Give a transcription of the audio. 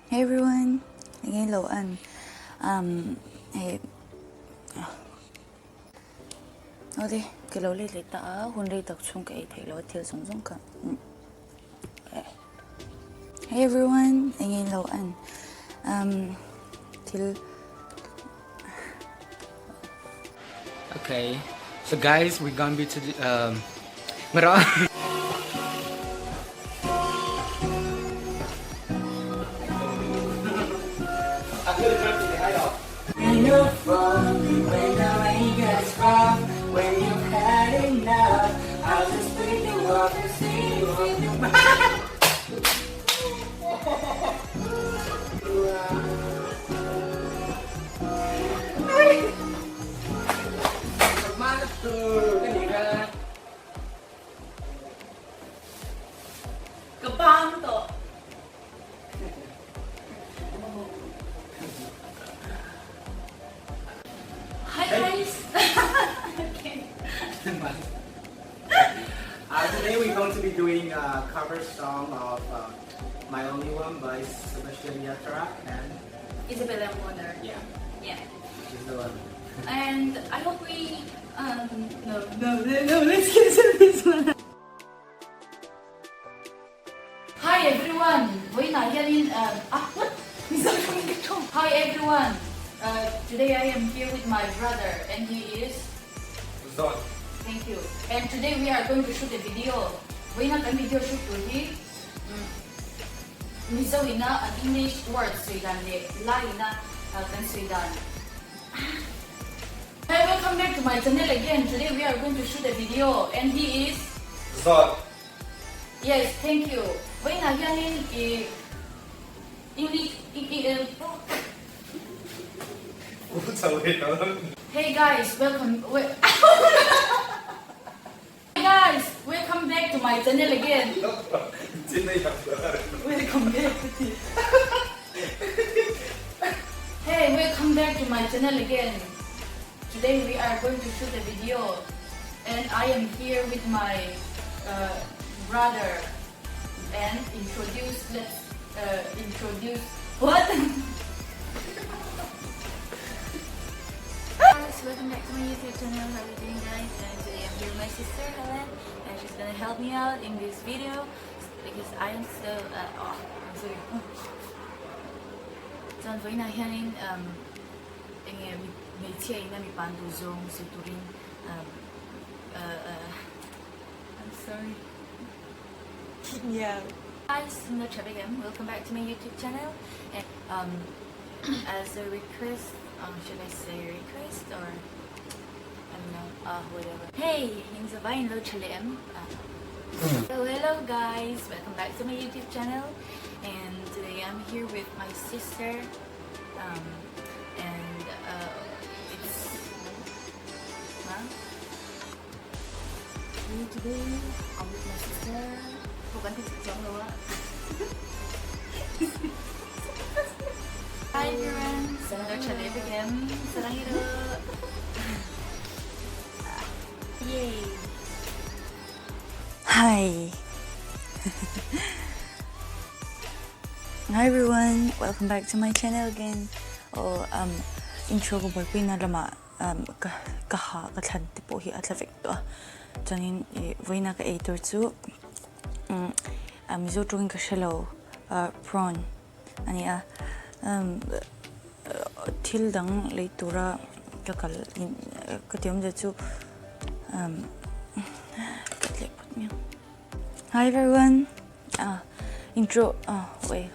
Hey everyone, again Lawm. Hey. Đi, cái lối lấy ta hôm nay tập trung cái thấy lối thiếu sống giống cả. Hey everyone, again Lawm. Till. Okay, so guys, we're gonna be to Prawn. When you're falling, when the rain gets rough, when you've had enough, I'll just pick you up and see you on your back. Kabang to. Hi guys. Okay. Today we're going to be doing a cover song of My Only One by nia.Ka and Isabella Warner. yeah, Yeah. she's the one. And I hope we no, let's get to this one. Hi everyone. Wait, not hian what? Hi everyone. Today I am here with my brother and he is Sual. Thank you. And today we are going to shoot a video. Wait, not a video shoot with him. Mizawina an English word Sweden le laina kan Sweden. Hi, welcome back to my channel again. Today we are going to shoot a video and he is Sual. yes, thank you. Wait, na hian English Hey guys, welcome. Hey guys, welcome back to my channel again. Welcome back. Hey, welcome back to my channel again. Today we are going to shoot a video, and I am here with my brother. And let's introduce what? Guys, welcome back to my YouTube channel. How are you doing, guys? And today I'm here with my sister Helen, and she's gonna help me out in this video because I am so I'm sorry. John với na hianin anh em mấy chị na mi pan du zong si turin I'm sorry. Yeah. Guys, welcome back to my YouTube channel. And as a request, should I say request or I don't know, whatever. Hey, yung sabayin lo chalem. Hello guys, welcome back to my YouTube channel. And today I'm here with my sister. And it's today I'm with my sister. Bukan kecil lo. Hi everyone, senang chalep again. Sarang iro. Yay. Hi. Hi everyone, welcome back to my channel again. Intro ko boy na lamah kaha katlan tipo hi atlafik to. Janin way na ka editor chu. Mizo drawing ka shallow prawn ani til dang leitura kakal katiom ja chu Hi everyone. Intro. Wait.